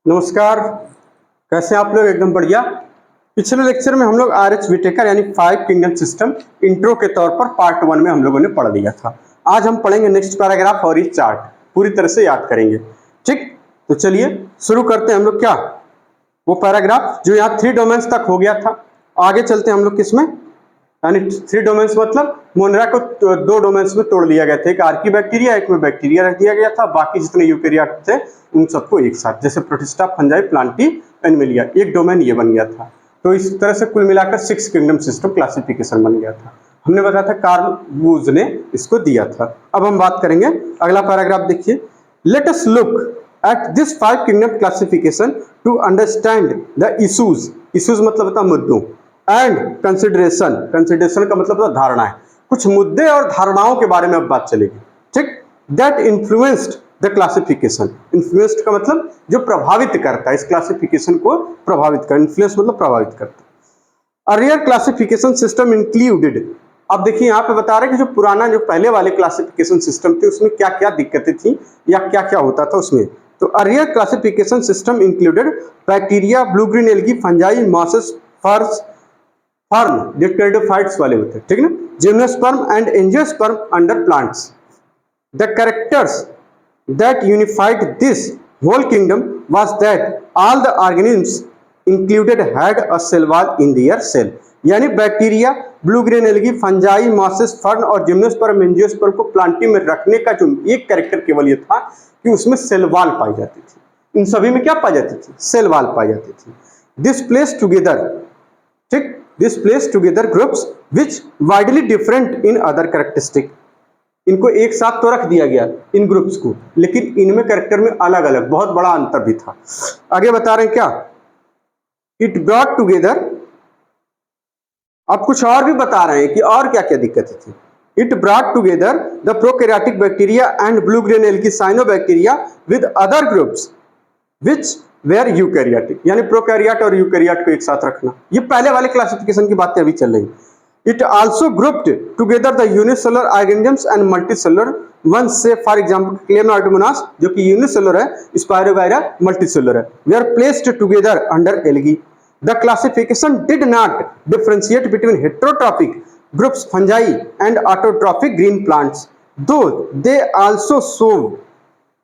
नमस्कार, कैसे हैं आप लोग? एकदम बढ़िया। पिछले लेक्चर में हम लोग आर.एच. व्हिटेकर यानी 5 किंगडम सिस्टम इंट्रो के तौर पर पार्ट 1 में हम लोगों ने पढ़ लिया था। आज हम पढ़ेंगे नेक्स्ट पैराग्राफ और ये चार्ट पूरी तरह से याद करेंगे। ठीक, तो चलिए शुरू करते हैं हम लोग क्या वो पैराग्राफ जो यहाँ 3 डोमेन्स तक हो गया था। आगे चलते हैं हम लोग किसमें, यानी 3 डोमेन्स मतलब मोनेरा को 2 डोमेन्स में तोड़ दिया गया था। एक आर्कीबैक्टीरिया, एक में बैक्टीरिया रख दिया गया था, बाकी जितने यूकेरियोट थे उन सबको एक साथ, जैसे प्रोटिस्टा, फंजाई, प्लांटी, एनिमलिया, एक डोमेन ये बन गया था। तो इस तरह से कुल मिलाकर 6 किंगडम सिस्टम क्लासिफिकेशन बन गया था। हमने बताया था कार्ल वूज ने इसको दिया था। अब हम बात करेंगे, अगला पैराग्राफ देखिए। Let us look at this 5 kingdom classification to understand the issues. Issues मतलब होता है मुद्दों, एंड कंसिडरेशन, कंसिडरेशन का मतलब होता धारणा है। कुछ मुद्दे और धारणाओं के बारे में अब बात चलेगी। ठीक, that influenced the classification. Influenced का मतलब जो प्रभावित करता है, इस क्लासिफिकेशन को प्रभावित कर, इन्फ्लुएंस मतलब प्रभावित करता है। Earlier classification system included. अब देखिए यहाँ पे बता रहे हैं कि जो पुराना, जो पहले वाले क्लासिफिकेशन सिस्टम थे उसमें क्या क्या दिक्कतें थी या क्या क्या होता था उसमें। तो earlier classification system included bacteria, blue green algae, fungi, mosses, फर्स, फर्न जो टेरिडोफाइट्स वाले होते हैं, ठीक है ना, gymnosperm and angiosperm under plants. The characters that unified this whole kingdom was that all the organisms included had a cell wall in their cell। यानी bacteria, blue green algae, fungi, mosses, fern और gymnosperm, angiosperm को Plantae में रखने का जो एक character केवल ये था कि उसमें सेल वॉल पाई जाती थी। इन सभी में क्या पाई जाती थी? सेल वॉल पाई जाती थी। दिस प्लेस टुगेदर, ठीक, this place together groups which widely different in other characteristic. इनको एक साथ तो रख दिया गया इन ग्रुप्स को, लेकिन इनमें कैरेक्टर में अलग अलग बहुत बड़ा अंतर भी था। आगे बता रहे हैं क्या, इट ब्रॉट टुगेदर। अब कुछ और भी बता रहे हैं कि और क्या क्या दिक्कतें थी। It brought together the prokaryotic bacteria and blue green algae cyanobacteria with other groups which were eukaryotic. यानी प्रोकैरियोट और यूकैरियोट को एक साथ रखना, ये पहले वाले क्लासिफिकेशन की बातें अभी चल रही। It also grouped together the unicellular organisms and multicellular ones, say for example Chlamydomonas जो कि unicellular है, Spirogyra multicellular है, were placed together under algae। The classification did not differentiate between heterotrophic groups fungi and autotrophic green plants, though they also show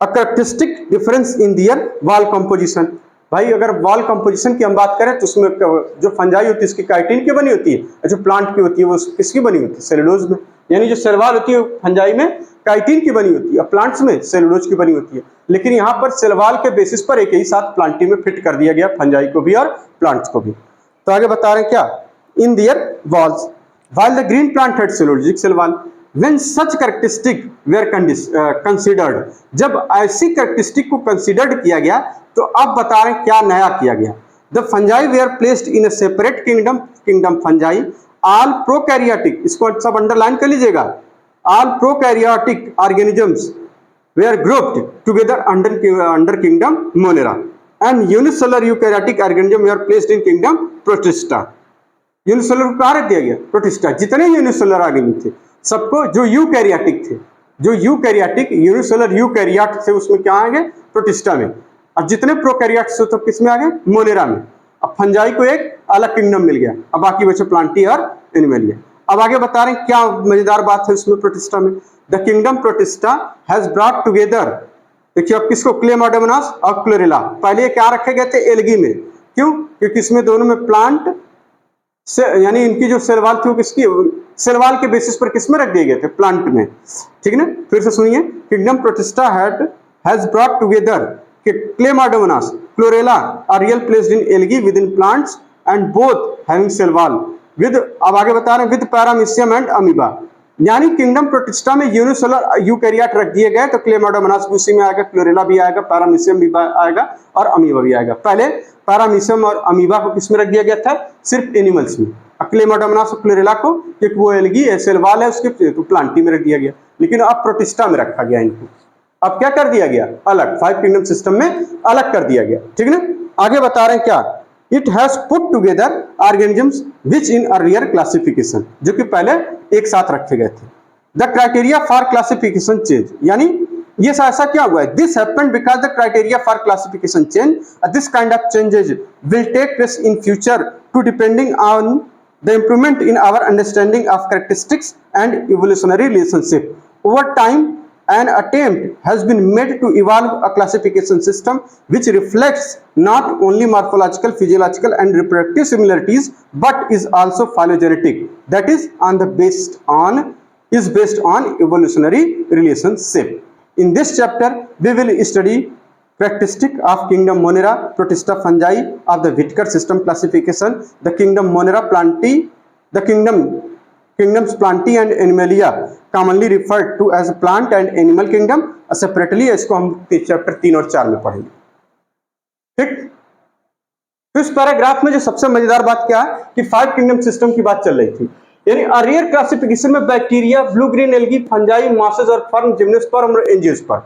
a characteristic difference in their wall composition। भाई अगर wall composition की हम बात करें तो उसमें जो fungi होती है इसकी काइटिन की बनी होती है, जो प्लांट की होती है वो किसकी बनी होती है? सेलुलोज में। यानी जो सेल वॉल होती है फंजाई में काइटिन की बनी होती है, प्लांट्स में सेलुलोज की बनी होती है। लेकिन यहाँ पर सेल वॉल के बेसिस पर एक ही साथ प्लांटी में फिट कर दिया गया, फंजाई को भी और प्लांट्स को भी। तो आगे बता रहे हैं क्या, इन दियर walls while the green plant had cellulosic cell wall when such characteristic were considered। जब ऐसी कैरेक्टरिस्टिक को कंसिडर्ड किया गया तो अब बता रहे हैं क्या नया किया गया। The fungi were placed in a separate kingdom, kingdom fungi, all prokaryotic, इसको सब अंडरलाइन कर लीजिएगा, all prokaryotic organisms were grouped together under kingdom Monera and unicellular eukaryotic organism were placed in kingdom Protista. Unicellular को कहाँ रख दिया गया? Protista. जितने यूनिसेलुलर ऑर्गेनिज्म थे सबको, जो यूकैरियोटिक थे, जो यूकैरियोटिक यूनिसेलुलर यूकैरियोट थे उसमें क्या आ गए? प्रोटिस्टा में। अब जितने प्रोकैरियोट्स थे तो किस में आ गए? मोनेरा में। अब फंजाई को एक अलग किंगडम मिल गया, अब बाकी बचे प्लांटी और एनिमलिया। अब आगे बता रहे हैं क्या मजेदार बात है उसमें प्रोटिस्टा में। The kingdom Protista has brought together, देखिए अब किसको? क्लेमाइडोमोनास और क्लोरेला। पहले क्या रखे गए थे? एल्गी में। क्यों? क्योंकि इसमें दोनों में प्लांट से, यानी इनकी जो सेल वॉल थी वो किसकी, सेल वॉल के बेसिस पर किस में रख दिए गए थे? प्लांट में। ठीक है ना, फिर से सुनिए। Kingdom Protista has brought together Chlamydomonas, Chlorella earlier placed in algae within plants and both having cell wall with, अब आगे बता रहे हैं, विद पैरामीशियम एंड अमीबा। यानी किंगडम प्रोटिस्टा में यूनिसेलुलर यूकैरियोट रख दिए गए तो क्लेमाइडोमोनास भी उसी में आएगा, क्लोरेला भी आएगा, पैरामीशियम भी आएगा और अमीबा भी आएगा। पहले पैरामीशियम और अमीबा को किस में रख दिया गया था? सिर्फ एनिमल्स में। क्लेमाइडोमोनास और क्लोरेला को, क्योंकि वो एल्गी है, सेल वॉल है उसके, तो प्लांटी में रख दिया गया। लेकिन अब प्रोटिस्टा में रखा गया इनको। अब क्या कर दिया गया? अलग, 5 किंगडम सिस्टम में अलग कर दिया गया। ठीक है ना, आगे बता रहे हैं क्या, it has put together organisms which in earlier classification, जो कि पहले एक साथ रखे गए थे। The criteria for classification change, यानी ये ऐसा क्या हुआ है? This happened because the criteria for classification change, this kind of changes will take place in future too depending on the improvement in our understanding of characteristics and evolutionary relationship. Over time, an attempt has been made to evolve a classification system which reflects not only morphological, physiological, and reproductive similarities, but is also phylogenetic. That is based on evolutionary relationship. In this chapter, we will study characteristic of kingdom Monera, Protista fungi of the Whittaker system classification, the kingdom Monera plantae, the kingdoms Plantae and Animalia, commonly referred to as plant and animal kingdom. Separately इसको हम chapter 3 और 4 में पढ़ेंगे। ठीक, तो इस paragraph में जो सबसे मजेदार बात क्या है कि 5 किंगडम सिस्टम की बात चल रही थी, यानी अर्लियर क्लासिफिकेशन में bacteria, blue green algae, fungi, mosses और फर्म, जिम्नोस्पर्म और एंजियोस्पर्म,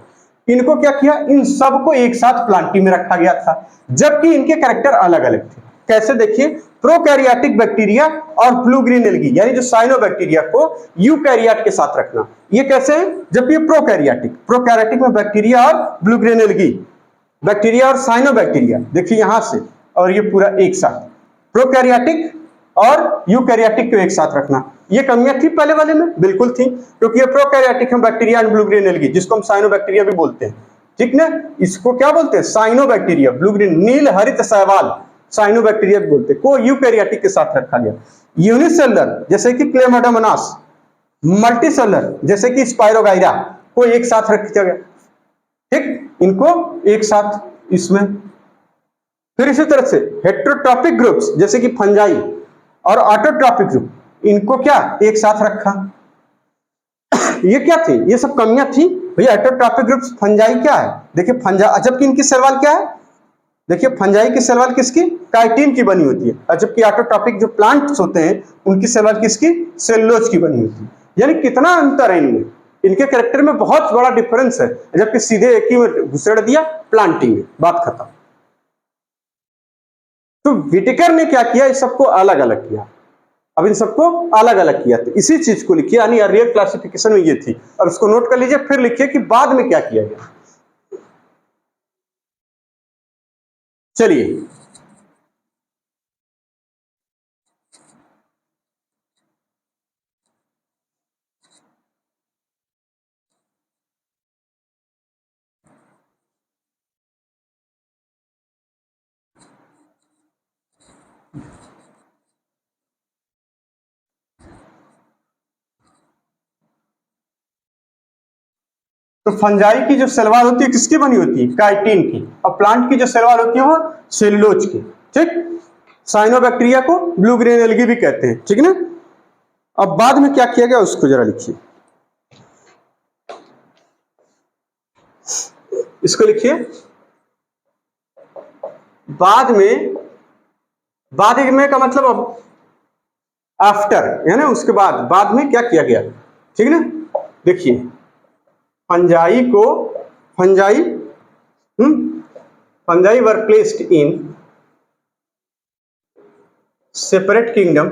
इनको क्या किया? इन सबको एक साथ प्लांटी में रखा गया था, जबकि इनके कैरेक्टर अलग अलग थे। कैसे? देखिए, प्रोकैरियोटिक बैक्टीरिया और ब्लू ग्रीन एल्गी यानी जो साइनोबैक्टीरिया को यूकैरियोट के साथ रखना, ये कैसे है? जबकि प्रोकैरियोटिक में बैक्टीरिया और ब्लू ग्रीन एल्गी, बैक्टीरिया और साइनोबैक्टीरिया, देखिए यहां से और ये पूरा एक साथ, प्रोकैरियोटिक और यूकैरियोटिक को एक साथ रखना, ये कमियां थी पहले वाले में? बिल्कुल थी, क्योंकि ये प्रोकैरियोटिक है bacteria and blue green algae, जिसको हम साइनोबैक्टीरिया भी बोलते हैं। ठीक ना, इसको क्या बोलते हैं? साइनोबैक्टीरिया, ब्लू ग्रीन, नील हरित शैवाल, साइनोबैक्टीरिया भी बोलते हैं, को यूकैरियोटिक के साथ रखा गया। यूनिसेलुलर जैसे कि क्लेमाइडोमोनास, मल्टीसेलुलर जैसे कि स्पाइरोगाइरा को एक साथ रखा गया। ठीक, इनको एक साथ इसमें। फिर इसी तरह से हेटेरोट्रॉपिक ग्रुप्स जैसे कि फंजाई और ऑटोट्रॉपिक ग्रुप, इनको क्या एक साथ रखा? ये क्या थी? ये सब कमियां थी भैया। हेटेरोट्रॉपिक ग्रुप्स, फंजाई क्या है? देखिए फंजा, जबकि इनकी सेल वॉल क्या है? देखिए फंजाई की सेल वॉल किसकी? काइटिन की बनी होती है, जबकि ऑटोट्रॉपिक जो प्लांट्स होते हैं उनकी सेल वॉल किसकी? सेलुलोज की बनी होती है। यानी कितना अंतर है इनमें, इनके कैरेक्टर में बहुत बड़ा डिफरेंस है, जबकि सीधे एक ही में घुसेड़ दिया प्लांटिंग में, बात खत्म। तो व्हिटेकर ने क्या किया? इस सबको अलग अलग किया। अब इन सबको अलग अलग किया, तो इसी चीज को लिखिए, यानी अर्लियर क्लासिफिकेशन में ये थी। अब इसको नोट कर लीजिए, फिर लिखिए कि बाद में क्या किया गया। चलिए, तो फंजाई की जो सेलवाल होती है किसकी बनी होती है? काइटिन की। और प्लांट की जो सेलवाल होती है वो सेलुलोज की। ठीक, साइनोबैक्टीरिया को ब्लू ग्रीन एल्गी भी कहते हैं। ठीक ना, अब बाद में क्या किया गया उसको जरा लिखिए, इसको लिखिए। बाद में का मतलब अब आफ्टर है ना, उसके बाद में क्या किया गया? ठीक ना, देखिए fungi were placed in separate kingdom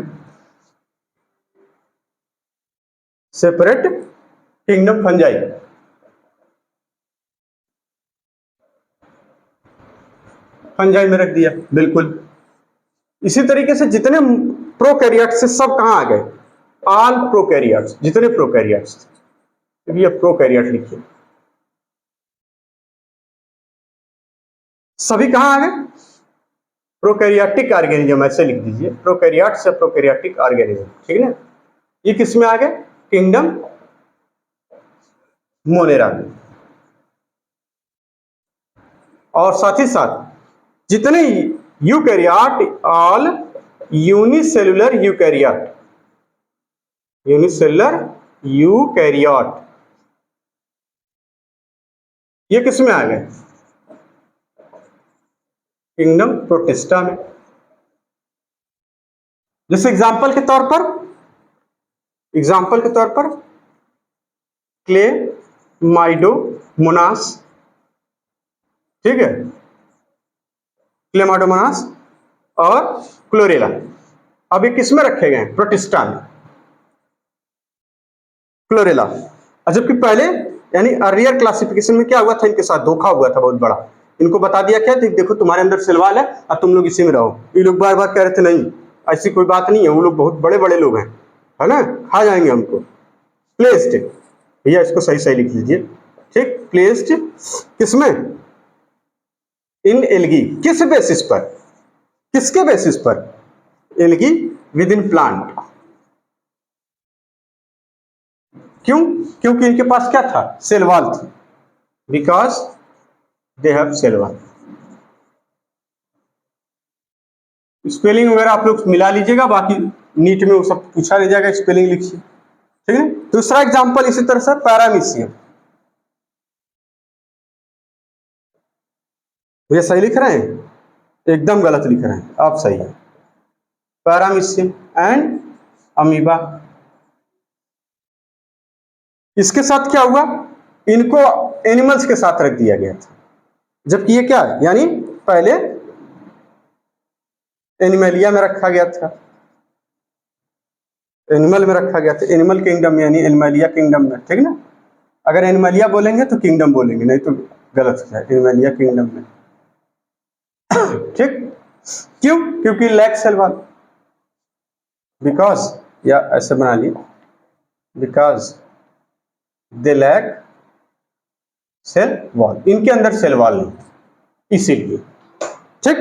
fungi. Fungi में रख दिया, बिल्कुल। इसी तरीके से जितने प्रोकैरियोट्स से सब कहां आ गए? ऑल प्रोकैरियोट्स, जितने प्रोकैरियोट्स, ये प्रोकैरियोट लिखिए, सभी कहां आ गए? प्रोकैरियोटिक ऑर्गेनिज्म, ऐसे लिख दीजिए, प्रोकैरियोट से प्रोकैरियोटिक ऑर्गेनिज्म। ठीक है ना, ये किस में आ गए? किंगडम मोनेरा में। और साथ ही साथ जितने यूकैरियोट, ऑल यूनिसेलुलर यूकैरियोट, ये किस में आ गए? किंगडम प्रोटिस्टा में। जैसे एग्जाम्पल के तौर पर क्लेमाइडोमोनास, ठीक है, क्लेमाइडोमोनास और क्लोरेला, अब ये किस में रखे गए? प्रोटिस्टा में, क्लोरेला। जबकि पहले यानी अर्लियर क्लासिफिकेशन में क्या हुआ था, इनके साथ धोखा हुआ था बहुत बड़ा। इनको बता दिया क्या, देखो तुम्हारे अंदर सेल वॉल है, अब तुम लोग इसी में रहो। ये लोग बार बार कह रहे थे नहीं ऐसी कोई बात नहीं है, वो लोग बहुत बड़े बड़े लोग हैं, है ना, खा जाएंगे हमको। प्लेस्ड, भैया इसको सही सही लिख लीजिए, ठीक। प्लेस्ड किसमें, इन एल्गी, किस बेसिस पर, किसके बेसिस पर, एल्गी विद इन प्लांट। क्यों, क्योंकि इनके पास क्या था, सेल वॉल थी, because they have cell wall. Spelling वगैरह आप लोग मिला लीजिएगा, बाकी नीट में वो सब पूछा नहीं जाएगा, स्पेलिंग लिखिए, ठीक है। दूसरा एग्जांपल इसी तरह से पैरामीशियम, ये सही लिख रहे हैं, एकदम गलत लिख रहे हैं आप, सही है। पैरामीशियम एंड अमीबा, इसके साथ क्या हुआ, इनको एनिमल्स के साथ रख दिया गया था, जबकि ये क्या है, यानी पहले एनिमलिया में रखा गया था, एनिमल में रखा गया था, एनिमल किंगडम यानी एनिमलिया किंगडम में, ठीक ना। अगर एनिमलिया बोलेंगे तो किंगडम बोलेंगे, नहीं तो गलत है, एनिमलिया किंगडम में, ठीक। क्यों, क्योंकि लैक सेल वॉल, बिकॉज, या ऐसे बना लिए, because they lack cell wall, इनके अंदर सेल वॉल नहीं, इसीलिए, ठीक।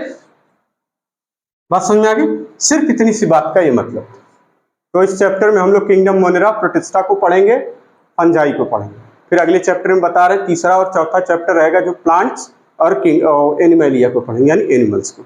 बात समझ में आ गई, सिर्फ इतनी सी बात का ये मतलब। तो इस चैप्टर में हम लोग किंगडम मोनेरा प्रोटिस्टा को पढ़ेंगे, फंजाई को पढ़ेंगे, फिर अगले चैप्टर में बता रहे तीसरा और चौथा चैप्टर रहेगा जो प्लांट्स और एनिमलिया को पढ़ेंगे, यानी एनिमल्स को,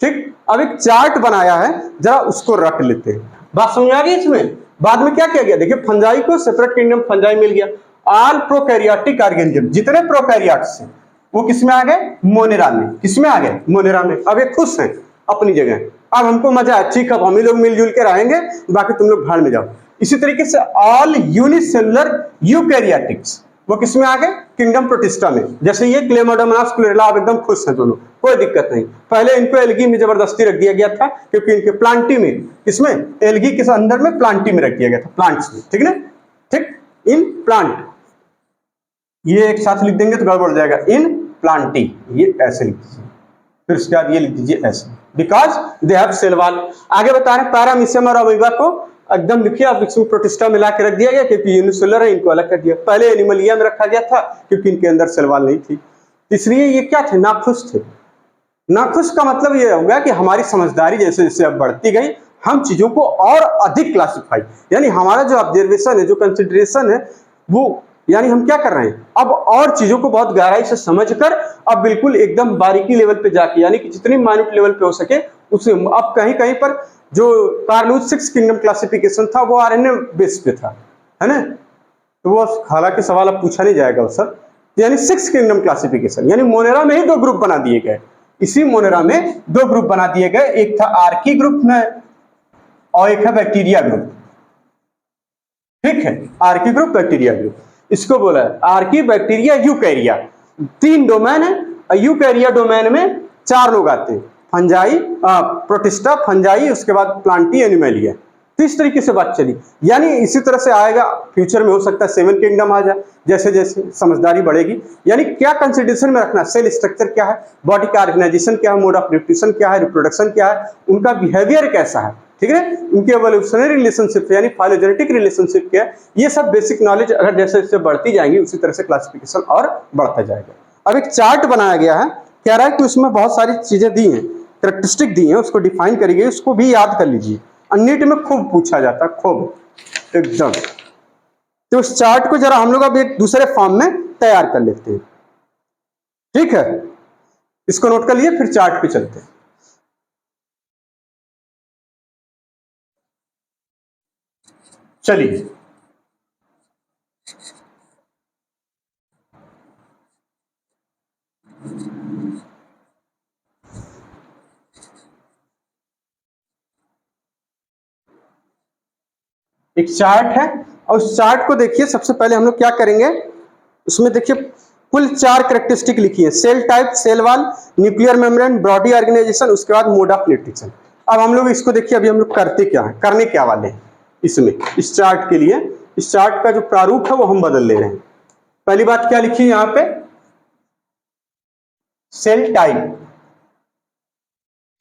ठीक। अब एक चार्ट बनाया है, जरा उसको रख लेते हैं। बात समझ आ गई इसमें। बाद में क्या किया गया, देखिए फंजाई को सेपरेट किंगडम फंजाई मिल गया, ऑल प्रोकैरियोटिक ऑर्गेनिज्म, जितने प्रोकैरियोट्स हैं वो किसमें आ गए, मोनेरा में, किसमें आ गए, मोनेरा में। अब ये खुश हैं अपनी जगह, अब हमको मजा है, ठीक है, हम ही लोग मिलजुल के रहेंगे, बाकी तुम लोग भाड़ में जाओ। इसी तरीके से ऑल यूनिसेलुलर यूकैरियोटिक्स वो किसमें आ गए, किंगडम प्रोटिस्टा में। जैसे ये क्लेमाइडोमोनास क्लोरेला, अब एकदम खुश हैं दोनों, कोई दिक्कत नहीं। पहले इनको एल्गी में जबरदस्ती रख दिया गया था, क्योंकि इनके प्लांटी में, किसमें, एल्गी के अंदर में प्लांटी में रख दिया गया था, प्लांट्स में, ठीक ना, ठीक। इन प्लांट, ये एक साथ लिख देंगे तो गड़बड़ हो जाएगा, इन प्लांटी, ये ऐसे लिख दीजिए, फिर उसके बाद ये लिख दीजिए ऐसे, because they have cell wall. आगे बता रहे पैरामीशियम और अमीबा को एकदम लिखिए, अब इसमें प्रोटिस्टा मिला के रख दिया गया, क्योंकि यूनिसेलुलर है, इनको अलग कर दिया। पहले एनिमलिया में रखा गया था, क्योंकि इनके अंदर सेल वॉल नहीं थी, इसलिए ये क्या थे, नाखुश थे। नाखुश का मतलब ये हो गया कि हमारी समझदारी जैसे जैसे अब बढ़ती गई, हम चीजों को और अधिक क्लासिफाई, यानी हमारा जो ऑब्जर्वेशन है, जो कंसिडरेशन है, वो यानी हम क्या कर रहे हैं, अब और चीजों को बहुत गहराई से समझकर अब बिल्कुल एकदम बारीकी लेवल पे जाके, यानी कि जितनी माइन्यूट लेवल पे हो सके उसे। अब कहीं कहीं पर जो कार्ल लुईस 6 किंगडम क्लासिफिकेशन था वो आरएनए बेस पे था, है ना, तो वो हालांकि सवाल अब पूछा नहीं जाएगा वो सब, यानी 6 किंगडम क्लासिफिकेशन, यानी मोनेरा में ही 2 ग्रुप बना दिए गए, इसी मोनेरा में 2 ग्रुप बना दिए गए, एक था आर्की ग्रुप में और एक है बैक्टीरिया ग्रुप, ठीक है, आर्की ग्रुप बैक्टीरिया ग्रुप, इसको बोला है आर्की, बैक्टीरिया, यूकैरिया, 3 डोमेन है। यूकैरिया डोमेन में 4 लोग आते हैं, फंजाई, प्रोटिस्टा, फंजाई, उसके बाद प्लांटी, एनिमलिया। तो इस तरीके से बात चली, यानी इसी तरह से आएगा फ्यूचर में, हो सकता है 7 किंगडम आ जाए, जैसे जैसे समझदारी बढ़ेगी। यानी क्या कंसिडरेशन में रखना, सेल स्ट्रक्चर क्या है, बॉडी का ऑर्गेनाइजेशन क्या है, मोड ऑफ न्यूट्रिशन क्या है, रिप्रोडक्शन क्या है, उनका बिहेवियर कैसा है, ठीक है, उनके एवोल्यूशनरी रिलेशनशिप यानी फाइलोजेनेटिक रिलेशनशिप क्या है, ये सब बेसिक नॉलेज अगर जैसे जैसे बढ़ती जाएंगी उसी तरह से क्लासिफिकेशन और बढ़ता जाएगा। अब एक चार्ट बनाया गया है, कह रहा है कि उसमें बहुत सारी चीजें दी हैं, कैरेक्टरिस्टिक दी हैं, उसको डिफाइन करी गई, उसको भी याद कर लीजिए, नीट में खूब पूछा जाता है, खूब एकदम। तो उस चार्ट को जरा हम लोग अब एक दूसरे फॉर्म में तैयार कर लेते हैं, ठीक है, इसको नोट कर लिए, फिर चार्ट पे चलते हैं। चलिए, एक चार्ट है और उस चार्ट को देखिए। सबसे पहले हम लोग क्या करेंगे, उसमें देखिए कुल 4 कैरेक्टरिस्टिक लिखी है, cell type, cell wall, nuclear membrane, body organisation, उसके बाद मोड ऑफ न्यूट्रिशन। अब हम लोग इसको देखिए, अभी हम लोग करते क्या है, करने क्या वाले हैं इसमें, इस चार्ट के लिए, इस चार्ट का जो प्रारूप है वो हम बदल ले रहे हैं, पहली बात क्या लिखी यहां पे, सेल टाइप।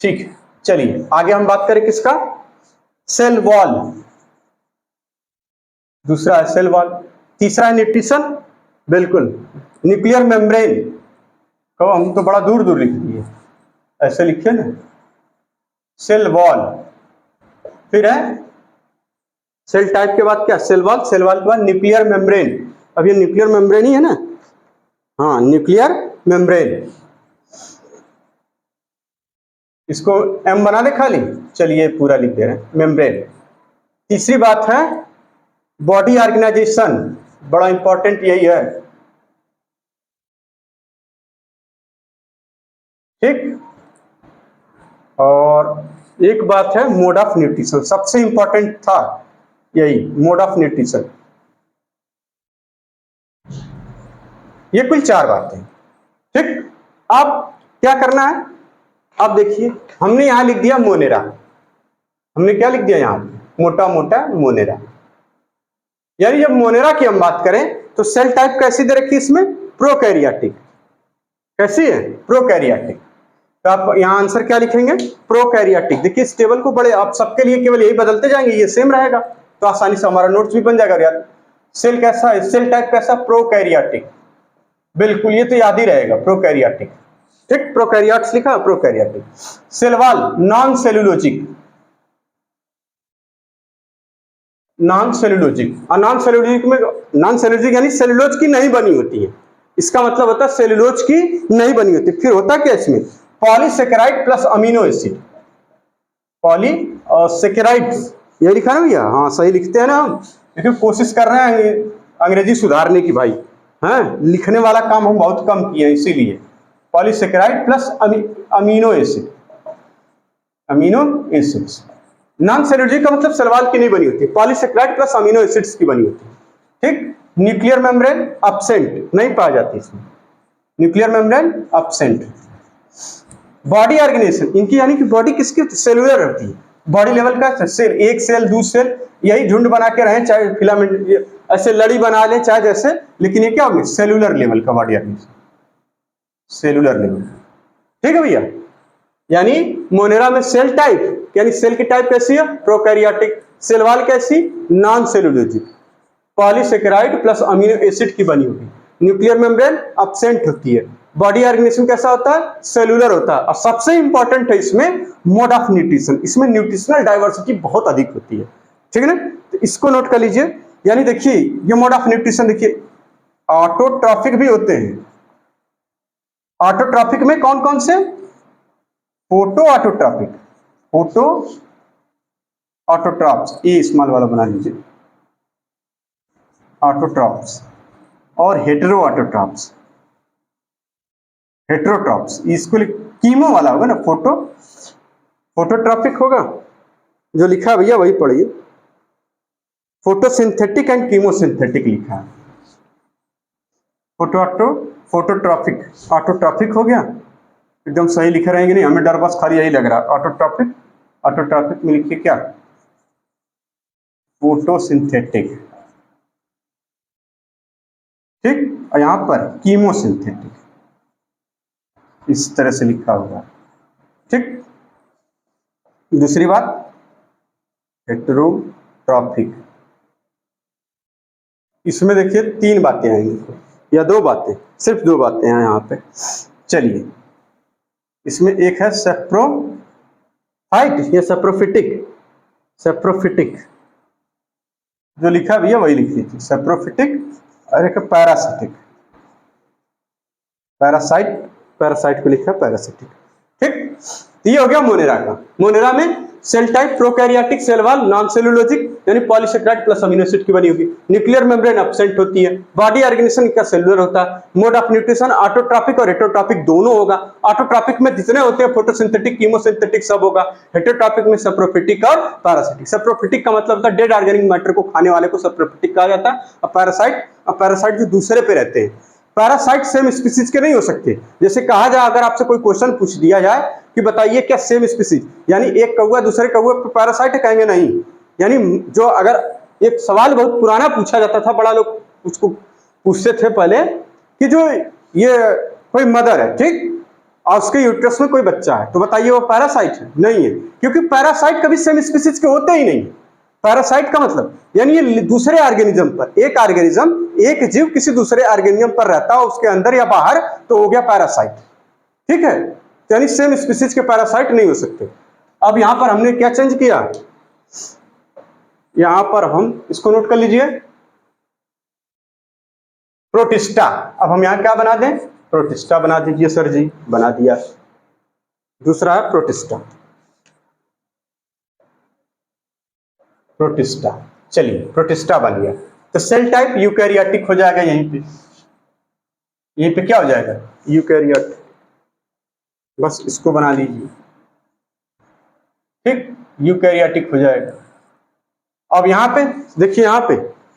ठीक है, चलिए आगे हम बात करें किसका, सेल वॉल। दूसरा है सेल वॉल, तीसरा है न्यूट्रिशन, बिल्कुल न्यूक्लियर मेम्ब्रेन। कहो हम तो बड़ा दूर दूर लिख दिए, ऐसे लिखिए ना, सेल वॉल। फिर है सेल टाइप के बाद क्या, सेल वॉल, सेल वॉल के बाद न्यूक्लियर मेम्ब्रेन। अब ये न्यूक्लियर मेम्ब्रेन ही है ना, हाँ न्यूक्लियर मेम्ब्रेन। इसको एम बना दे खाली, चलिए पूरा लिख दे रहे हैं, मेम्ब्रेन। तीसरी बात है बॉडी ऑर्गेनाइजेशन, बड़ा इंपॉर्टेंट यही है, ठीक। और एक बात है मोड ऑफ न्यूट्रिशन, सबसे इंपॉर्टेंट था यही, मोड ऑफ न्यूट्रिशन। ये कुल 4 बातें, ठीक। अब क्या करना है, अब देखिए हमने यहां लिख दिया मोनेरा, हमने क्या लिख दिया यहां, मोटा मोटा मोनेरा। यानी जब मोनेरा की हम बात करें तो सेल टाइप कैसी दे रखी इसमें, प्रोकैरियोटिक। कैसी है, प्रोकैरियोटिक। तो आप यहां आंसर क्या लिखेंगे, प्रोकैरियोटिक। देखिए इस टेबल को बड़े आप सबके लिए केवल यही बदलते जाएंगे, ये सेम रहेगा तो आसानी से हमारा नोट्स भी बन जाएगा यार। सेल कैसा है, सेल टाइप कैसा, प्रोकैरियोटिक, बिल्कुल ये तो याद ही रहेगा, प्रोकैरियोटिक, ठीक। प्रोकैरियोट्स लिखा, prokaryotic. Cell wall non cellulosic, non cellulosic. और नॉन सेलुलोजिक में, नॉन सेलुलोजिक यानी सेलुलोज की नहीं बनी होती है, इसका मतलब होता है सेलुलोज की नहीं बनी होती। फिर होता क्या इसमें, polysaccharide plus amino acid, poly और सेकेराइड, ये लिखा ना भैया, हाँ सही लिखते हैं ना हम, लेकिन कोशिश कर रहे हैं अंग्रेजी सुधारने की भाई, हैं लिखने वाला काम हम बहुत कम किए हैं इसीलिए। Polysaccharide plus amino acid, amino acids. Non cellulosic का मतलब सलवाल की नहीं बनी होती, पॉलीसेकेराइड प्लस अमीनो एसिड्स की बनी होती है, ठीक। न्यूक्लियर मेम्ब्रेन एब्सेंट, नहीं पाया जाती इसमें, nuclear membrane absent. Body organisation इनकी, यानी कि बॉडी किसकी, सेलुलर रहती है, बॉडी लेवल का सेल, एक सेल दूसरे सेल, यही झुंड बना के रहे, चाहे फिलामेंट ऐसे लड़ी बना ले चाहे जैसे, लेकिन ये क्या होगी, सेलुलर लेवल का बॉडी ऑर्गेनाइजेशन, सेलुलर लेवल, ठीक है भैया। यानी मोनेरा में सेल टाइप, यानी सेल की टाइप कैसी है, प्रोकैरियोटिक। सेल वॉल कैसी, non cellulosic, polysaccharide plus amino acid की बनी होगी। न्यूक्लियर मेम्ब्रेन एब्सेंट होती है। बॉडी ऑर्गेनाइजेशन कैसा होता है, सेलुलर होता है। और सबसे इंपॉर्टेंट है इसमें मोड ऑफ न्यूट्रिशन, इसमें न्यूट्रिशनल डाइवर्सिटी बहुत अधिक होती है, ठीक है ना। तो इसको नोट कर लीजिए। यानी देखिए ये मोड ऑफ न्यूट्रिशन, देखिए ऑटोट्रॉफिक भी होते हैं। ऑटोट्रॉफिक में कौन कौन से, फोटो ऑटोट्रॉपिक, फोटो ऑटोट्रॉप्स, ये स्मॉल वाला बना लीजिए, ऑटोट्रॉप्स, और हेटेरो ऑटोट्रॉप्स, हेटेरोट्रॉप्स, इसको कीमो वाला होगा ना, फोटो फोटोट्रॉपिक होगा, जो लिखा है भैया वही पढ़िए, फोटोसिंथेटिक एंड कीमोसिंथेटिक लिखा है। फोटोट्रॉपिक, ऑटोट्रॉपिक हो गया, एकदम सही लिखे रहेंगे नहीं, हमें डर बस खाली यही लग रहा है। ऑटोट्रॉपिक, ऑटोट्रॉपिक में लिखिए क्या, फोटोसिंथेटिक, ठीक। और यहां पर कीमोसिंथेटिक, इस तरह से लिखा होगा, ठीक। दूसरी बात हेटेरोट्रॉपिक, इसमें देखिए 3 बातें आएंगी या 2 बातें, सिर्फ 2 बातें हैं यहाँ पे। चलिए इसमें एक है सेप्रोफाइट या सेप्रोफिटिक, सेप्रोफिटिक जो लिखा भैया वही लिख लीजिए, सेप्रोफिटिक। और एक पैरासिटिक, पैरासाइट, पैरासाइट को लिखा पैरासिटिक, ठीक। तो ये हो गया मोनेरा का। मोनेरा में cell type prokaryotic, cell wall non cellulosic यानी पॉलीसेकेराइड प्लस अमीनो एसिड की बनी होगी। न्यूक्लियर मेम्ब्रेन एब्सेंट होती है। बॉडी ऑर्गेनाइजेशन का सेलुलर होता है। मोड ऑफ न्यूट्रिशन ऑटोट्रॉपिक और हेटेरोट्रॉपिक दोनों होगा। ऑटोट्रॉपिक में जितने होते हैं फोटोसिंथेटिक, कीमोसिंथेटिक सब होगा। हेटेरोट्रॉपिक में सेप्रोफिटिक और पैरासिटिक। सेप्रोफिटिक का मतलब होता है डेड ऑर्गेनिक मैटर को खाने वाले को सेप्रोफिटिक कहा जाता है। और पैरासाइट जो दूसरे पे रहते हैं। पैरासाइट सेम स्पीसीज के नहीं हो सकते। जैसे कहा जाए, अगर आपसे कोई क्वेश्चन पूछ दिया जाए कि बताइए क्या सेम स्पीसीज, यानी एक कौवा दूसरे कौवे पे पैरासाइट है, कहेंगे नहीं। यानी जो अगर एक सवाल बहुत पुराना पूछा जाता था, बड़ा लोग उसको पूछते थे पहले कि जो ये कोई मदर है, ठीक, और उसके यूट्रस में कोई बच्चा है, तो बताइए वो पैरासाइट है? नहीं है, क्योंकि पैरासाइट कभी सेम स्पीसीज के होते ही नहीं। पैरासाइट का मतलब यानी ये दूसरे ऑर्गेनिज्म पर, एक ऑर्गेनिज्म, एक जीव किसी दूसरे ऑर्गेनिज्म पर रहता है, उसके अंदर या बाहर, तो हो गया पैरासाइट, ठीक है। तो यानी सेम स्पीसीज के पैरासाइट नहीं हो सकते। अब यहां पर हमने क्या चेंज किया, यहां पर हम इसको नोट कर लीजिए, प्रोटिस्टा। अब हम यहां क्या बना दें, प्रोटिस्टा बना दीजिए सर जी, बना दिया। दूसरा है प्रोटिस्टा, प्रोटिस्टा, चलिए प्रोटिस्टा बन गया। तो सेल टाइप यूकैरियोटिक हो जाएगा, यहीं पे क्या हो जाएगा, यूकैरियोट। बस इसको बना लीजिए, ठीक, यूकैरियोटिक हो जाएगा। अब यहां पे देखिए, यहां पे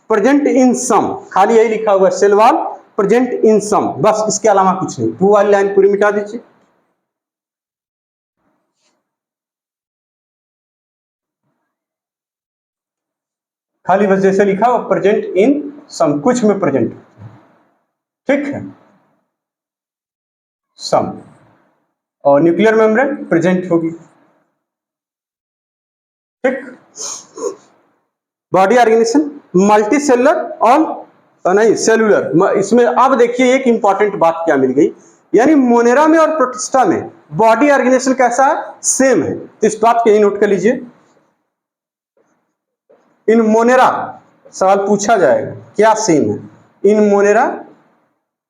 प्रेजेंट इन सम, खाली यही लिखा हुआ है सेल वॉल प्रेजेंट इन सम, बस इसके अलावा कुछ नहीं। टू वाली लाइन पूरी मिटा दीजिए। खाली बस जैसे लिखा हुआ प्रेजेंट इन सम, कुछ में प्रेजेंट, ठीक है, सम। और न्यूक्लियर मेम्ब्रेन प्रेजेंट होगी, ठीक। बॉडी ऑर्गेनाइजेशन मल्टी सेलुलर और नहीं सेलुलर। इसमें अब देखिए एक इंपॉर्टेंट बात क्या मिल गई, यानी मोनेरा में और प्रोटिस्टा में बॉडी ऑर्गेनाइजेशन कैसा है, सेम है। तो इस बात को यही नोट कर लीजिए। इन मोनेरा सवाल पूछा जाएगा, क्या सेम है, इन मोनेरा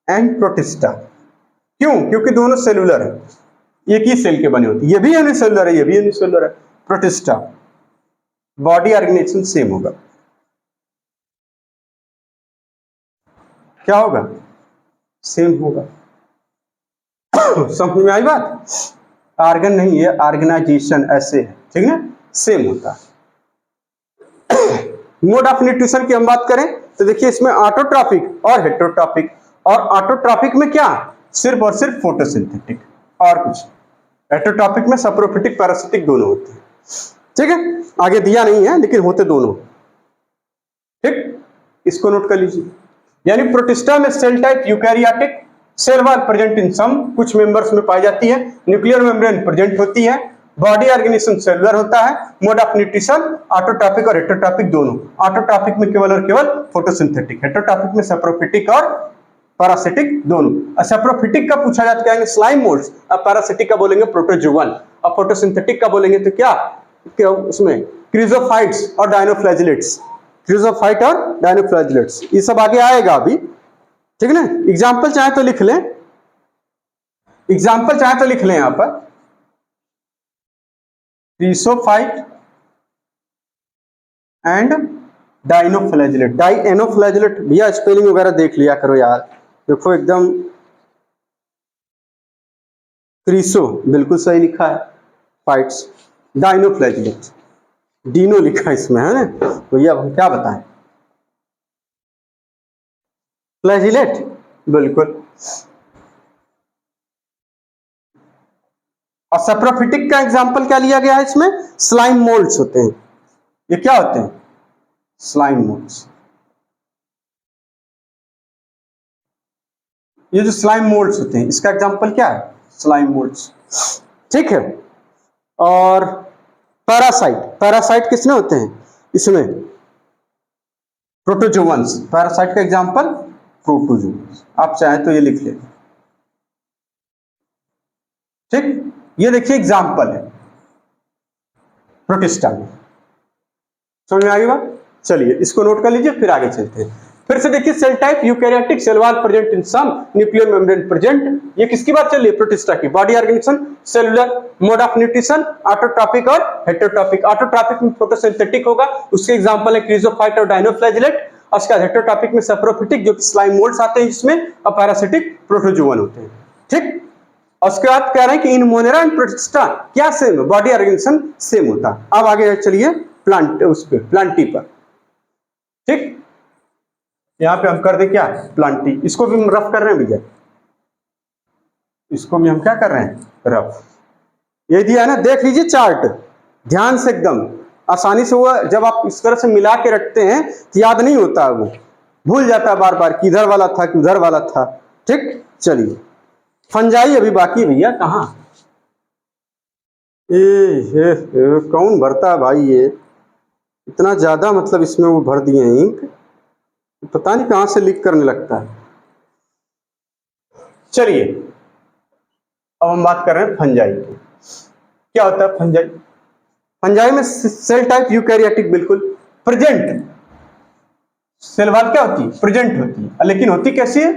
एंड प्रोटिस्टा। क्यों, क्योंकि दोनों सेलुलर है, एक ही सेल के बने होते, ये भी यूनिसेलुलर है, ये भी यूनिसेलुलर है। प्रोटिस्टा बॉडी ऑर्गेनाइजेशन सेम होगा, क्या होगा, सेम होगा। समझ में आई बात, ऑर्गन नहीं है, ऑर्गेनाइजेशन ऐसे है, ठीक है, सेम होता है। मोड ऑफ न्यूट्रिशन की हम बात करें तो देखिए इसमें ऑटोट्रॉपिक और हेटेरोट्रॉपिक, और ऑटोट्रॉपिक में क्या, सिर्फ और सिर्फ फोटोसिंथेटिक और कुछ। हेटेरोट्रॉपिक में सप्रोफिटिक पैरासिटिक दोनों होते हैं, ठीक है, आगे दिया नहीं है लेकिन होते दोनों, ठीक, इसको नोट कर लीजिए। यानी प्रोटिस्टा में cell type eukaryotic, cell wall present in some, कुछ मेंबर्स में पाई जाती है, न्यूक्लियर मेम्ब्रेन प्रेजेंट होती है, बॉडी ऑर्गेनाइजेशन सेलुलर होता है, मोड ऑफ न्यूट्रिशन ऑटोट्रॉपिक और हेटेरोट्रॉपिक दोनों। ऑटोट्रॉपिक में केवल और केवल फोटोसिंथेटिक, हेटेरोट्रॉपिक में सप्रोफिटिक और पैरासिटिक दोनों। सप्रोफिटिक का पूछा जाता है स्लाइम मोल्ड्स, अब पैरासिटिक का बोलेंगे प्रोटोजुवन, और फोटोसिंथेटिक का बोलेंगे तो क्या उसमें क्रिजोफाइट्स और डायनोफ्लैजिलेट्स, क्रिजोफाइट और डायनोफ्लैजिलेट्स, ये सब आगे आएगा अभी, ठीक है ना। एग्जाम्पल चाहे तो लिख लें, एग्जाम्पल चाहे तो लिख लें यहां पर, क्रिसोफाइट एंड डाइनोफ्लैजिलेट, डाइनोफ्लैजिलेट। भैया स्पेलिंग वगैरह देख लिया करो यार, देखो एकदम क्रिसो बिल्कुल सही लिखा है, फाइट्स, डाइनोफ्लैजिलेट डीनो लिखा है इसमें, है ना, भैया हम क्या बताएं, फ्लैजिलेट बिल्कुल। और सप्रोफिटिक का एग्जांपल क्या लिया गया है इसमें, स्लाइम मोल्ड्स होते हैं, ये क्या होते हैं, स्लाइम मोल्ड्स। ये जो स्लाइम मोल्ड्स होते हैं इसका एग्जांपल क्या है, स्लाइम मोल्ड्स, ठीक है। और पैरासाइट, पैरासाइट किसमें होते हैं, इसमें प्रोटोजोवंस, पैरासाइट का एग्जांपल प्रोटोजोवंस, आप चाहे तो ये लिख लें, ठीक। ये देखिए एग्जांपल है प्रोटिस्टा में, समझ में आ गई बात। चलिए इसको नोट कर लीजिए, फिर आगे चलते हैं। फिर से देखिए cell type eukaryotic, cell wall present in some, nuclear membrane present. ये किसकी बात चल रही है, प्रोटिस्टा की। Body organisation cellular, mode of nutrition autotrophic और हेटेरोट्रॉपिक। ऑटोट्रॉपिक में फोटोसिंथेटिक होगा, उसके एग्जांपल है क्रिजोफाइट और डायनोफ्लैजिलेट। और उसका हेटेरोट्रॉपिक में सप्रोफिटिक जो स्लाइम मोल्ड्स आते हैं जिसमें, और पैरासिटिक प्रोटोजुवन होते हैं, ठीक। और उसके बाद कह रहे हैं कि इन मोनेरा एंड प्रोटिस्टा क्या सेम है, बॉडी ऑर्गेनाइजेशन सेम होता है। अब आगे चलिए प्लांट, उस पे प्लांटी पर, ठीक। यहां पे हम कर दे क्या, प्लांटी, इसको भी हम रफ कर रहे हैं भैया, इसको भी हम क्या कर रहे हैं, रफ। ये दिया है ना, देख लीजिए चार्ट ध्यान से, एकदम आसानी से। वो जब आप इस तरह से मिला के रखते हैं तो याद नहीं होता है वो, भूल जाता है बार बार कि इधर वाला था कि उधर वाला था। ठीक, चलिए फंजाई अभी बाकी भैया, कहाँ कौन भरता है भाई, ये इतना ज्यादा मतलब इसमें वो भर दिए हैं इंक, पता नहीं कहाँ से लीक करने लगता है। चलिए अब हम बात कर रहे हैं फंजाई की। क्या होता है फंजाई? फंजाई में सेल टाइप यूकैरियोटिक, बिल्कुल प्रेजेंट सेल वॉल क्या होती है? प्रेजेंट होती है, लेकिन होती कैसी है?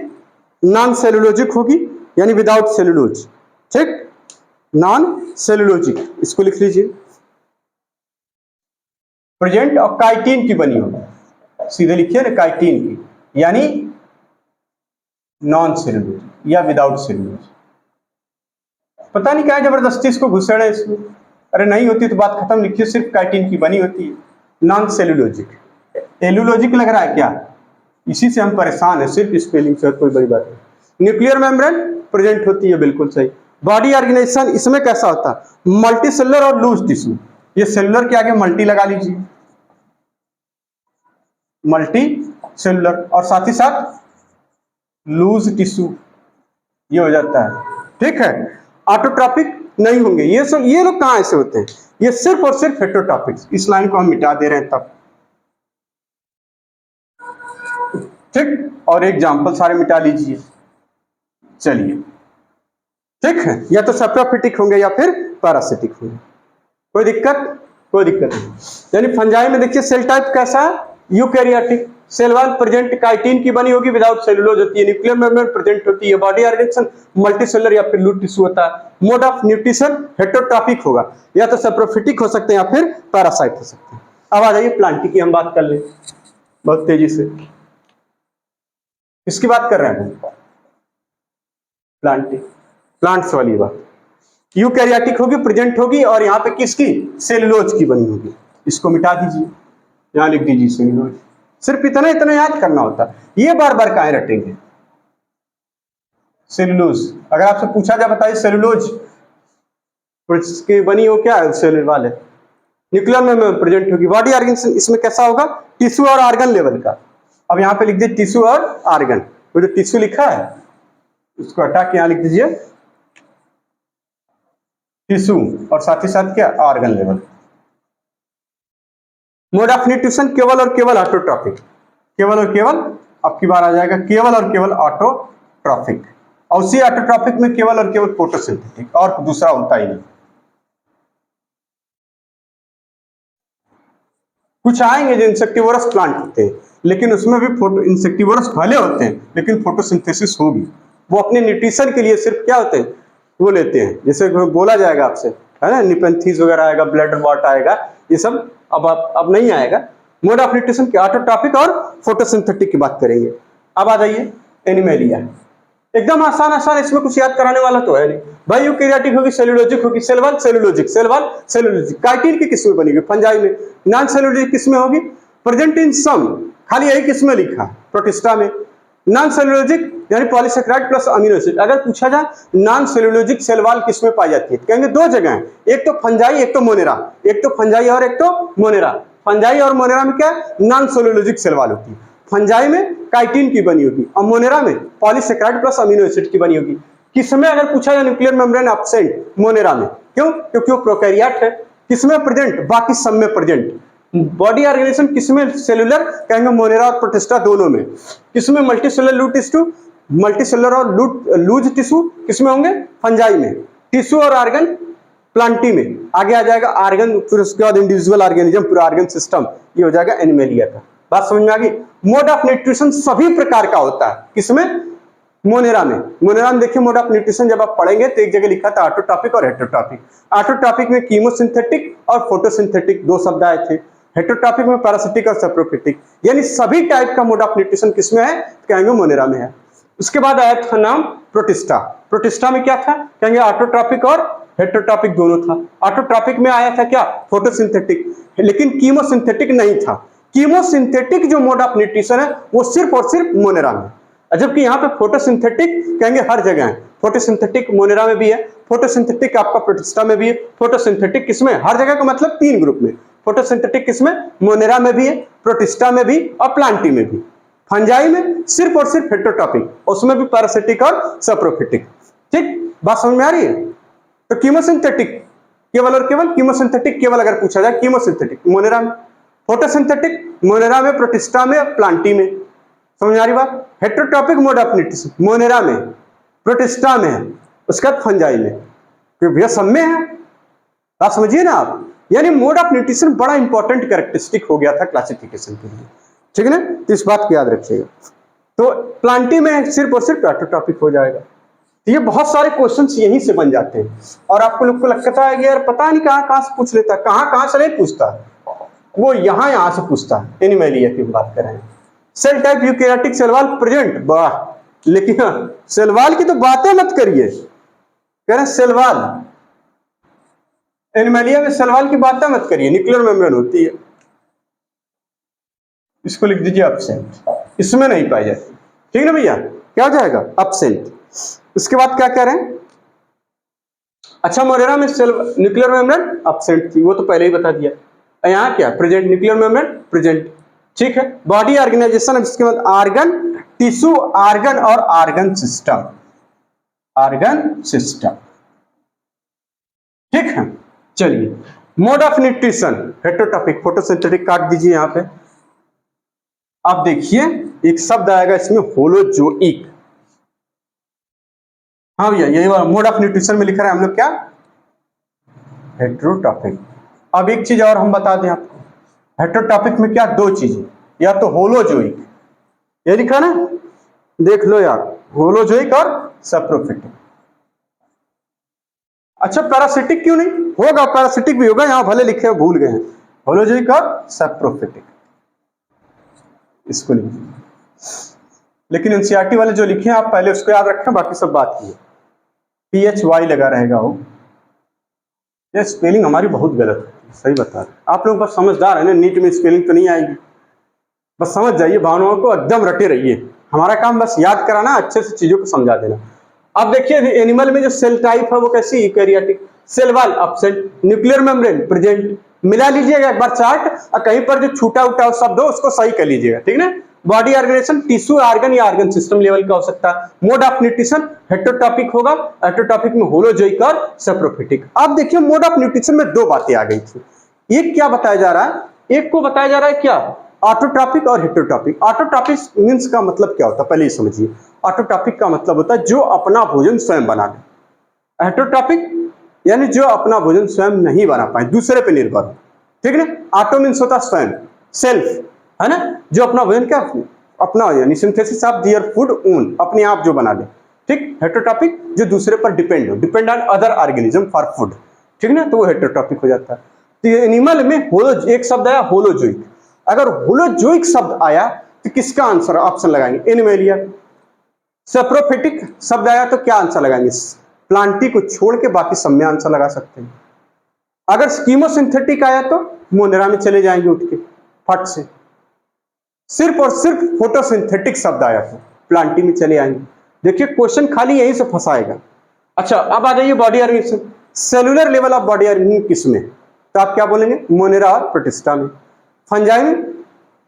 नॉन सेलुलोजिक होगी, यानी विदाउट सेलुलोज। ठीक, नॉन सेलुलोजिक, इसको लिख लीजिए। प्रेजेंट और काइटिन की बनी होगी, सीधे लिखिए ना, काइटिन की, यानी नॉन सेलुलोज या विदाउट सेलुलोज। पता नहीं क्या जबरदस्ती इसको घुसेड़े इसमें, अरे नहीं होती तो बात खत्म, लिखिए सिर्फ काइटिन की बनी होती है, नॉन सेलुलोजिक। एलुलोजिक लग रहा है क्या? इसी से हम परेशान है, सिर्फ स्पेलिंग से, कोई बड़ी बात नहीं। न्यूक्लियर मेम्ब्रेन प्रेजेंट होती है, बिल्कुल सही। बॉडी ऑर्गेनाइजेशन इसमें कैसा होता है? मल्टी सेलुलर और लूज टिश्यू। ये सेलुलर के आगे मल्टी लगा लीजिए, मल्टी सेलुलर, और साथ ही साथ लूज टिश्यू, ये हो जाता है। ठीक है, ऑटोट्रॉपिक नहीं होंगे ये सब, ये लोग कहां ऐसे होते हैं? ये सिर्फ और सिर्फ हेटेरोट्रॉपिक्स। इस लाइन को हम मिटा दे रहे हैं तब। ठीक, और एग्जाम्पल सारे मिटा लीजिए। चलिए, ठीक है, या तो सैप्रोफिटिक होंगे या फिर पैरासिटिक होंगे, कोई दिक्कत? कोई दिक्कत नहीं। यानी फंजाई में देखिए सेल टाइप कैसा है? Eukaryotic. Cell wall present chitin की बनी होगी, विदाउट सेलुलोज होती है। न्यूक्लियर मेम्ब्रेन प्रेजेंट होती है। बॉडी ऑर्गेनाइजेशन मल्टीसेलुलर या फिर लूज टिश्यू होता है। मोड ऑफ न्यूट्रिशन हेटेरोट्रॉपिक होगा, या तो सैप्रोफिटिक हो सकते हैं या फिर पैरासाइट हो सकते हैं। अब आ जाइए प्लांटी की हम बात कर लें बहुत तेजी से। किसकी बात कर रहे हैं हम? प्लांटी, प्लांट्स वाली बात। यूकैरियोटिक होगी, प्रेजेंट होगी, और यहाँ पे किसकी? सेलुलोज की बनी होगी। इसको मिटा दीजिए, यहाँ लिख दीजिए सेलुलोज। सिर्फ इतना इतना याद करना होता है, ये बार बार काहे रटेंगे? सेलुलोज, अगर आपसे पूछा जाए बताइए सेलुलोज की बनी हो क्या? सेलुलर वाले न्यूक्लियर में प्रेजेंट होगी। बॉडी ऑर्गेनाइजेशन इसमें कैसा होगा? टिश्यू और ऑर्गन लेवल का। अब यहाँ पे लिख दीजिए टिश्यू और ऑर्गन, वो जो टिश्यू लिखा है उसको हटा के यहाँ लिख दीजिए टिश्यू, और साथ ही साथ क्या? Organ level. Mode of nutrition केवल और केवल ऑटोट्रॉपिक, केवल और केवल, अब की बार आ जाएगा केवल और केवल ऑटोट्रॉपिक, और उसी ऑटोट्रॉपिक में केवल और केवल फोटोसिंथेटिक, और दूसरा होता ही नहीं। कुछ आएंगे जो इंसेक्टिवोरस प्लांट होते हैं, लेकिन उसमें भी फोटो इंसेक्टिवोरस फैले होते हैं, लेकिन फोटोसिंथेसिस होगी। वो अपने न्यूट्रिशन के लिए सिर्फ क्या होते हैं? वो लेते हैं, जैसे बोला जाएगा आपसे, है ना, निपेंथीज वगैरह आएगा, ब्लड वॉट आएगा, ये सब अब नहीं आएगा। मोड ऑफ न्यूट्रिशन के ऑटोट्रॉपिक और फोटोसिंथेटिक की बात करेंगे। अब आ जाइए एनिमेलिया, एकदम आसान आसान, इसमें कुछ याद कराने वाला तो है नहीं भाई। यूकैरियोटिक होगी, सेलुलोजिक होगी, cell wall cellulosic, cell wall cellulosic. Chitin की किस्में बनेगी फंजाई में। नॉन सेलुलोजिक किस्में होगी, प्रेजेंट इन सम, खाली यही किस्में लिखा है प्रोटिस्टा में। नॉन सेलुलोजिक यानी पॉलीसेकेराइड प्लस अमीनो एसिड। अगर पूछा जाए नॉन सेलुलोजिक सेल वॉल किसमें पाई जाती है, तो कहेंगे दो जगह है, एक तो फंजाई एक तो मोनेरा, एक तो फंजाई और एक तो मोनेरा। फंजाई और मोनेरा में क्या? नॉन सेलुलोजिक सेल वॉल होती है। फंजाई में काइटिन की बनी होगी, और मोनेरा में पॉलीसेकेराइड प्लस अमीनो एसिड की बनी होगी। किसमें अगर पूछा जाए न्यूक्लियर मेम्ब्रेन एब्सेंट? मोनेरा में। क्यों? क्योंकि वो प्रोकैरियोट है। किसमें प्रेजेंट? बाकी सब में प्रेजेंट। बॉडी ऑर्गेनाइजेशन किसमें सेलुलर? कहेंगे मोनेरा और प्रोटिस्टा दोनों में। किसमें? मल्टीसेलुलर लूज टिश्यू, मल्टीसेलुलर और लूज टिश्यू किसमें होंगे? फंजाई में। टिश्यू और ऑर्गन प्लांटी में। आगे आ जाएगा ऑर्गन, फिर उसके बाद इंडिविजुअल ऑर्गेनिज्म, पूरा ऑर्गन सिस्टम, ये हो जाएगा एनिमेलिया का। बात समझ में आ गई? मोड ऑफ न्यूट्रिशन सभी प्रकार का होता है, किसमें? मोनेरा में। मोनेरा में देखिए मोड ऑफ न्यूट्रिशन जब आप पढ़ेंगे तो एक जगह लिखा था ऑटोट्रॉपिक और हेटेरोट्रॉपिक। ऑटोट्रॉपिक में कीमोसिंथेटिक और फोटोसिंथेटिक दो शब्द आए थे। हेटेरोट्रॉपिक में पैरासिटिक और सैप्रोफिटिक, यानी सभी टाइप का मोड ऑफ न्यूट्रिशन किसमें है? कहेंगे मोनेरा में है। उसके बाद आया था नाम प्रोटिस्टा। प्रोटिस्टा में क्या था? कहेंगे ऑटोट्रॉपिक और हेटेरोट्रॉपिक दोनों था। ऑटोट्रॉपिक में आया था क्या? फोटोसिंथेटिक, लेकिन कीमोसिंथेटिक नहीं था। कीमोसिंथेटिक जो मोड ऑफ न्यूट्रिशन है वो सिर्फ और सिर्फ मोनेरा में, जबकि यहाँ पे फोटोसिंथेटिक कहेंगे हर जगह है। फोटोसिंथेटिक मोनेरा में भी है, फोटोसिंथेटिक आपका प्रोटिस्टा में भी है। फोटोसिंथेटिक किसमें? हर जगह का मतलब 3 ग्रुप में। फोटोसिंथेटिक किसमें? मोनेरा में भी है, प्रोटिस्टा में भी और प्लांटी में भी। फंजाई में सिर्फ और सिर्फ हेटेरोटॉपिक, उसमें भी पैरासिटिक और सप्रोफिटिक। ठीक, बात समझ में आ रही है? तो कीमोसिंथेटिक केवल और केवल कीमोसिंथेटिक केवल अगर पूछा जाए कीमोसिंथेटिक मोनेरा में, फोटोसिंथेटिक मोनेरा में, प्रोटिस्टा में, प्लांटी में। समझ आ रही बात? हेटेरोटॉपिक मोड ऑफ न्यूट्रिशन मोनेरा में, प्रोटिस्टा में, उसके बाद फंजाई में, तो भैया सब में है। बात समझिए ना आप, यानी मोड ऑफ न्यूट्रिशन बड़ा इंपॉर्टेंट कैरेक्टरिस्टिक हो गया था क्लासिफिकेशन के लिए। ठीक है ना, तो इस बात को याद रखिएगा। तो प्लांटी में सिर्फ और सिर्फ हेटेरोटॉपिक हो जाएगा। तो ये बहुत सारे क्वेश्चंस यहीं से बन जाते हैं, और आपको लोग को लगता है कि यार पता नहीं कहाँ से पूछ लेता है, कहाँ से नहीं पूछता, वो यहाँ से पूछता है। एनिमैलिया की बात कर रहे हैं। Cell type eukaryotic cell wall present, वाह, लेकिन सेल वॉल की तो बातें मत करिए, कह रहे सेल वॉल, एनिमैलिया में सेल वॉल की बातें मत करिए, न्यूक्लियर मेम्ब्रेन होती है। इसको लिख दीजिए एब्सेंट, इसमें नहीं पाई जाती। ठीक है ना भैया, क्या हो जाएगा? एब्सेंट। उसके बाद क्या कह रहे हैं? अच्छा, मोरेरा में सेल न्यूक्लियर मेम्ब्रेन एब्सेंट थी, वो तो पहले ही बता दिया। यहाँ क्या? Present, nuclear membrane present. ठीक है, बॉडी ऑर्गेनाइजेशन, इसके बाद आर्गन, टिश्यू, आर्गन और आर्गन सिस्टम, आर्गन सिस्टम। ठीक है, चलिए मोड ऑफ न्यूट्रिशन हेटेरोटॉपिक, फोटोसिंथेटिक काट दीजिए यहाँ पे। आप देखिए एक शब्द आएगा इसमें, होलोजोइक। हाँ भैया, यही मोड ऑफ न्यूट्रिशन में लिखा है हम लोग क्या? हेटेरोटॉपिक। अब एक चीज और हम बता दें आपको, हेटेरोटॉपिक में क्या? दो चीजें, या तो होलोजोइक, ये लिखा ना, देख लो यार, होलोजोइक और सप्रोफिटिक। अच्छा, पैरासिटिक क्यों नहीं होगा? पैरासिटिक भी होगा, यहां भले लिखे हैं, भूल गए हैं, होलोजोइक और सप्रोफिटिक, इसको लिख दीजिए। लेकिन एनसीईआरटी वाले जो लिखे हैं आप पहले उसको याद रखें, बाकी सब बात की है। PHY लगा रहेगा वो, ये स्पेलिंग हमारी बहुत गलत है, सही बता रहे। आप लोग बस समझदार है ना, नीट में स्पेलिंग तो नहीं आएगी, बस समझ जाइए, भावनाओं को एकदम रटे रहिए। हमारा काम बस याद कराना, अच्छे से चीजों को समझा देना। अब देखिए एनिमल में जो सेल टाइप है वो कैसी? Eukaryotic. Cell wall absent, nuclear membrane present. मिला लीजिएगा एक बार चार्ट, और कहीं पर जो छूटा उटा शब्द हो उसको सही कर लीजिएगा। ठीक है ना, बॉडी ऑर्गेनाइजेशन टिश्यू, आर्गन या आर्गन सिस्टम लेवल का हो सकता है। मोड ऑफ न्यूट्रिशन हेटेरोटॉपिक होगा, हेटेरोटॉपिक में होलोजोइक और सप्रोफिटिक। अब देखिए मोड ऑफ न्यूट्रिशन में दो बातें आ गई थी। एक क्या बताया जा रहा है? एक को बताया जा रहा है क्या? ऑटोट्रॉपिक और हेटेरोटॉपिक। ऑटोट्रॉपिक मींस का मतलब क्या होता है पहले ही समझिए। ऑटोट्रॉपिक का मतलब होता है जो अपना भोजन स्वयं बना ले। हेटेरोटॉपिक यानी जो अपना भोजन स्वयं नहीं बना पाए, दूसरे पे निर्भर हो। ठीक है ना, ऑटो मींस होता स्वयं, सेल्फ, है ना, जो अपना भोजन क्या अपना, यानी synthesis of their food own, अपने आप जो बना ले। ठीक, हेटेरोटॉपिक जो दूसरे पर डिपेंड हो, depend on other organism for food. ठीक ना, तो वो हेटेरोटॉपिक हो जाता है। तो एनिमल में एक शब्द आया होलोजोइक। अगर होलोजोइक शब्द आया तो किसका आंसर ऑप्शन लगाएंगे? एनिमैलिया। सप्रोफिटिक शब्द आया तो क्या आंसर लगाएंगे? प्लांटी को छोड़ के बाकी सब में आंसर लगा सकते हैं। अगर कीमोसिंथेटिक आया तो मोनेरा में चले जाएंगे उठ के फट से। सिर्फ और सिर्फ फोटोसिंथेटिक शब्द आया तो प्लांटी में चले आएंगे। देखिए क्वेश्चन खाली यहीं से फंसाएगा। अच्छा, अब आ जाइए body organisation. Cellular level of body organisation किसमें? तो आप क्या बोलेंगे? मोनेरा और प्रोटिस्टा में। फंजाई में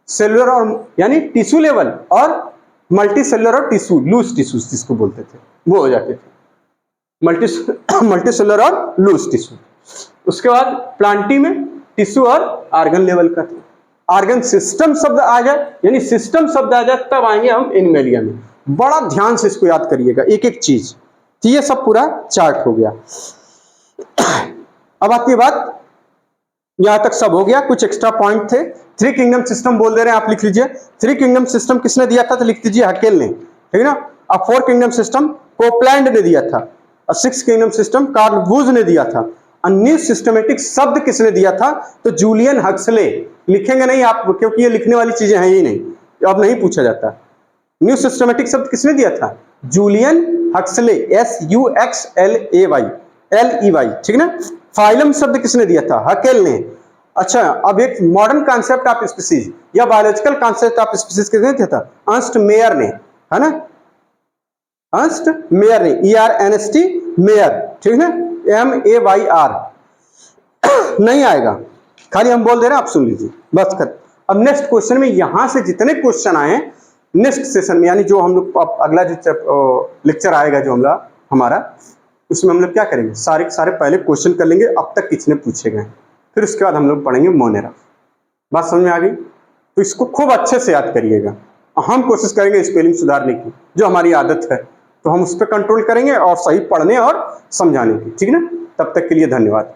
सेलुलर और यानी टिश्यू लेवल, और मल्टी सेलुलर और टिश्यू, लूज टिश्यूज जिसको बोलते थे वो हो जाते थे मल्टी सेलुलर और लूज टिश्यू। उसके बाद प्लांटी में टिश्यू और आर्गन लेवल का था। आर्गन सिस्टम शब्द आ जाए, यानी सिस्टम शब्द आ जाए, तब आएंगे हम एनिमैलिया में। बड़ा ध्यान से इसको याद करिएगा एक एक चीज। तो ये सब पूरा चार्ट हो गया। अब आती है बात, यहां तक सब हो गया, कुछ एक्स्ट्रा पॉइंट थे। 3 किंगडम सिस्टम बोल दे रहे हैं, आप लिख लीजिए। 3 किंगडम सिस्टम किसने दिया था? तो लिख दीजिए हकेल ने, ठीक है ना। अब 4 किंगडम सिस्टम कोपलैंड ने दिया था, और 6 किंगडम सिस्टम कार्ल वूज ने दिया था। न्यू सिस्टमेटिक शब्द किसने दिया था? तो जूलियन हक्सले। लिखेंगे नहीं आप, क्योंकि ये लिखने वाली चीजें हैं ही नहीं, अब नहीं पूछा जाता। न्यू सिस्टमेटिक शब्द किसने दिया था? जूलियन हक्सले, SUXLAY, LEY, ठीक है ना। फाइलम शब्द किसने दिया था? हकेल ने। अच्छा, अब एक मॉडर्न कॉन्सेप्ट ऑफ स्पीसीज या बायोलॉजिकल कॉन्सेप्ट ऑफ स्पीसीज किसने दिया था? अर्नस्ट मेयर ने, है ना। अर्नस्ट मेयर ने, ERNST मेयर, ठीक है ना, MAYR। नहीं आएगा, खाली हम बोल दे रहे हैं, आप सुन लीजिए बस कर। अब नेक्स्ट क्वेश्चन में यहां से जितने क्वेश्चन आए नेक्स्ट सेशन में, यानी जो हम लोग अगला जो लेक्चर आएगा जो हमारा, उसमें हम लोग क्या करेंगे, सारे सारे पहले क्वेश्चन कर लेंगे अब तक किसने पूछे गए, फिर उसके बाद हम लोग पढ़ेंगे मोनेरा। बात समझ में आ गई? तो इसको खूब अच्छे से याद करिएगा। हम कोशिश करेंगे स्पेलिंग सुधारने की, जो हमारी आदत है, तो हम उस पर कंट्रोल करेंगे और सही पढ़ने और समझाने की। ठीक है ना? तब तक के लिए धन्यवाद।